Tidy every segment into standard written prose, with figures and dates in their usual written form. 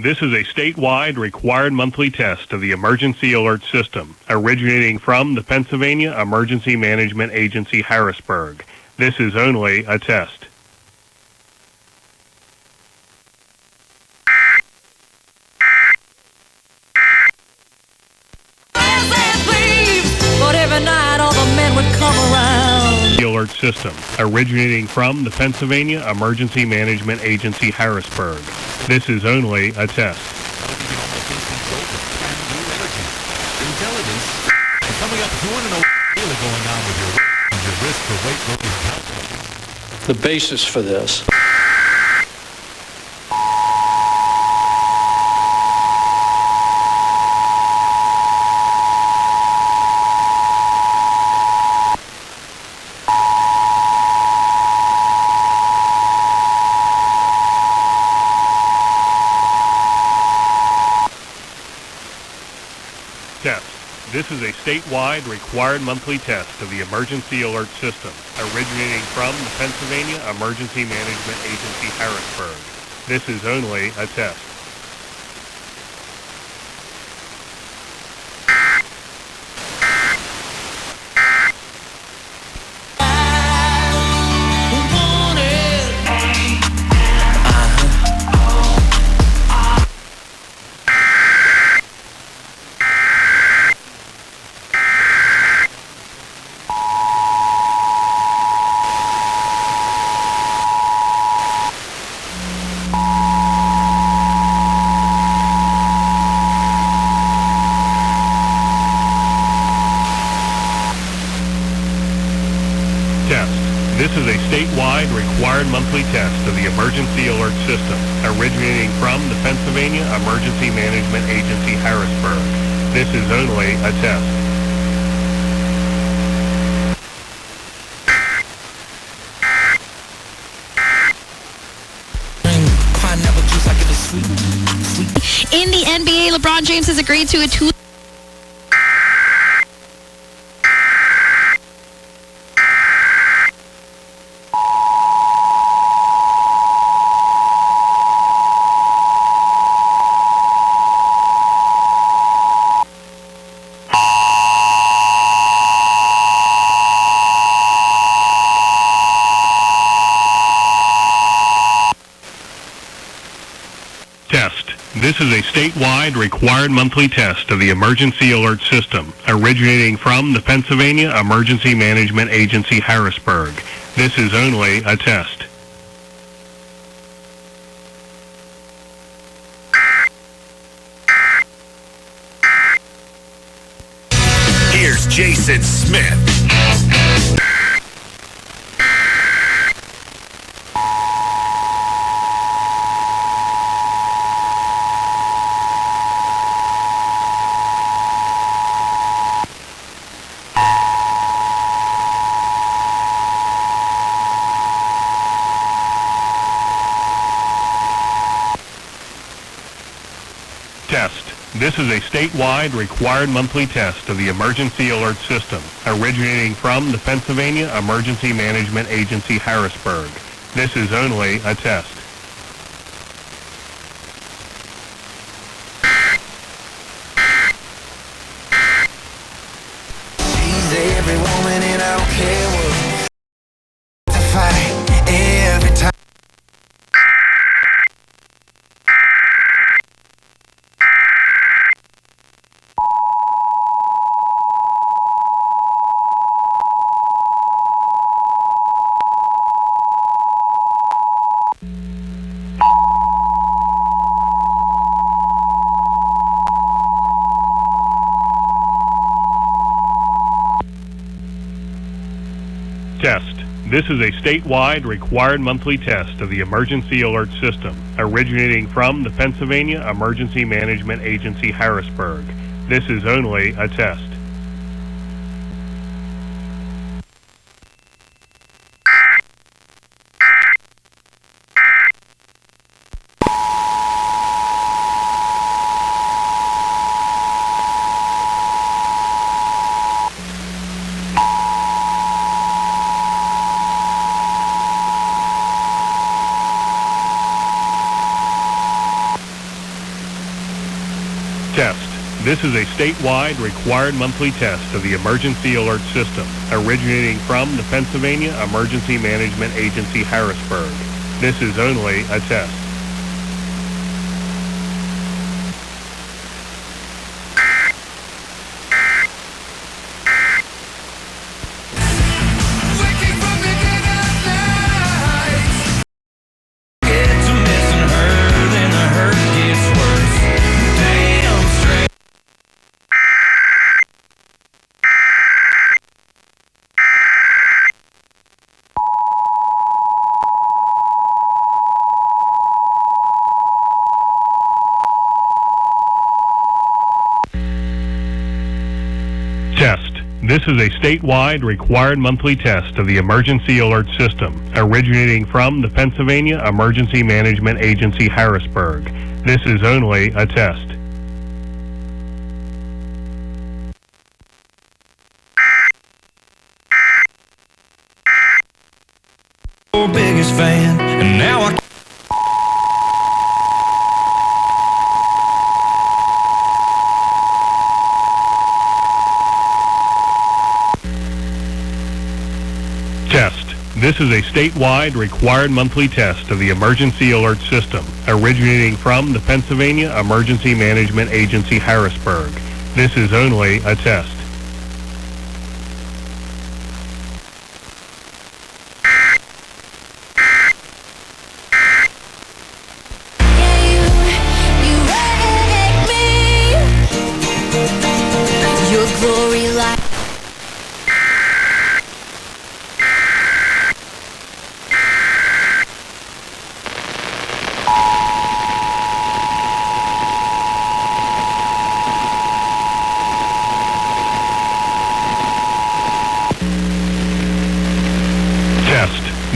This is a statewide required monthly test of the emergency alert system, originating from the Pennsylvania Emergency Management Agency, Harrisburg. This is only a test. The alert system, originating from the Pennsylvania Emergency Management Agency, Harrisburg. This is only a test. Intelligence. Coming up, if you want to know what's really going on with your risk for weight broken. The basis for this. This is a statewide required monthly test of the emergency alert system, originating from the Pennsylvania Emergency Management Agency, Harrisburg. This is only a test. This is a statewide required monthly test of the emergency alert system, originating from the Pennsylvania Emergency Management Agency, Harrisburg. This is only a test. In the NBA, LeBron James has agreed to a two This is a statewide required monthly test of the emergency alert system, originating from the Pennsylvania Emergency Management Agency, Harrisburg. This is only a test. Here's Jason Smith. This is a statewide required monthly test of the emergency alert system, originating from the Pennsylvania Emergency Management Agency, Harrisburg. This is only a test. She's every woman and I don't care what to fight every time. This is a statewide required monthly test of the emergency alert system, originating from the Pennsylvania Emergency Management Agency, Harrisburg. This is only a test. This is a statewide required monthly test of the emergency alert system, originating from the Pennsylvania Emergency Management Agency, Harrisburg. This is only a test. This is a statewide required monthly test of the emergency alert system, originating from the Pennsylvania Emergency Management Agency, Harrisburg. This is only a test. Your biggest fan, and now I Test. This is a statewide required monthly test of the emergency alert system, originating from the Pennsylvania Emergency Management Agency, Harrisburg. This is only a test.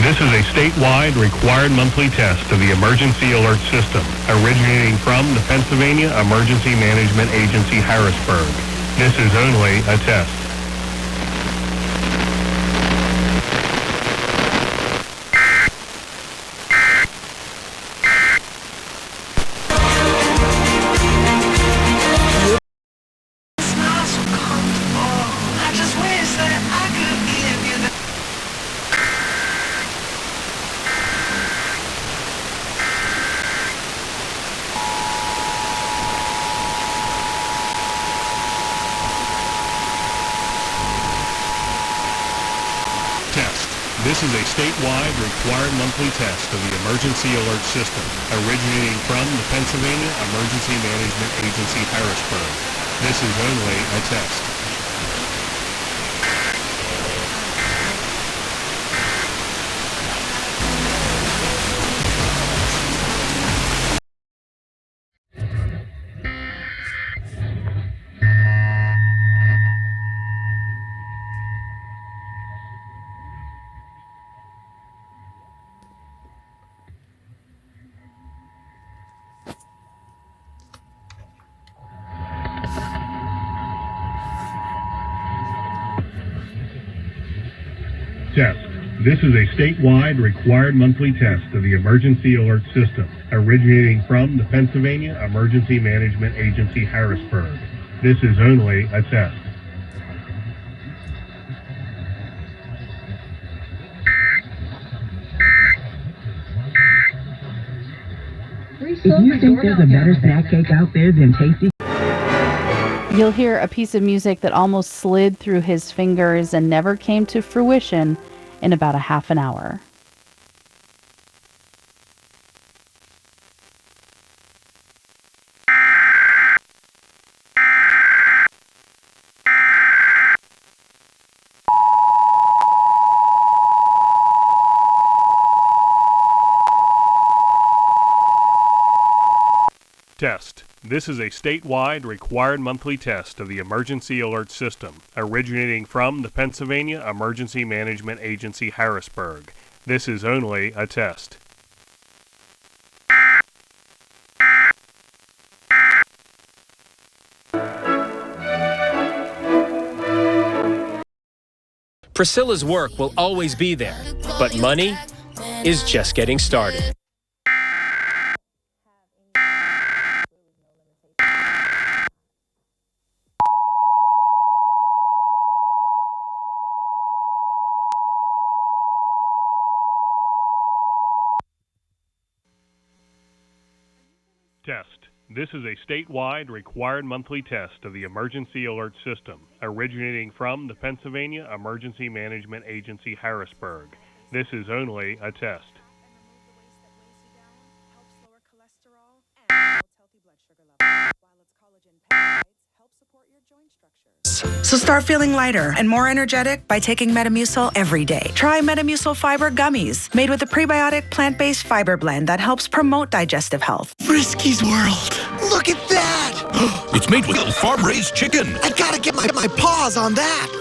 This is a statewide required monthly test of the emergency alert system, originating from the Pennsylvania Emergency Management Agency, Harrisburg. This is only a test. This is a statewide required monthly test of the emergency alert system, originating from the Pennsylvania Emergency Management Agency, Harrisburg. This is only a test. Test. This is a statewide required monthly test of the emergency alert system, originating from the Pennsylvania Emergency Management Agency, Harrisburg. This is only a test. If you think there's a better snack cake out there than Tasty, you'll hear a piece of music that almost slid through his fingers and never came to fruition in about a half an hour. Test. This is a statewide required monthly test of the emergency alert system, originating from the Pennsylvania Emergency Management Agency, Harrisburg. This is only a test. Priscilla's work will always be there, but money is just getting started. Test. This is a statewide required monthly test of the emergency alert system, originating from the Pennsylvania Emergency Management Agency, Harrisburg. This is only a test. So start feeling lighter and more energetic by taking Metamucil every day. Try Metamucil Fiber Gummies, made with a prebiotic plant-based fiber blend that helps promote digestive health. Frisky's World. Look at that. It's made with farm-raised chicken. I gotta get my paws on that.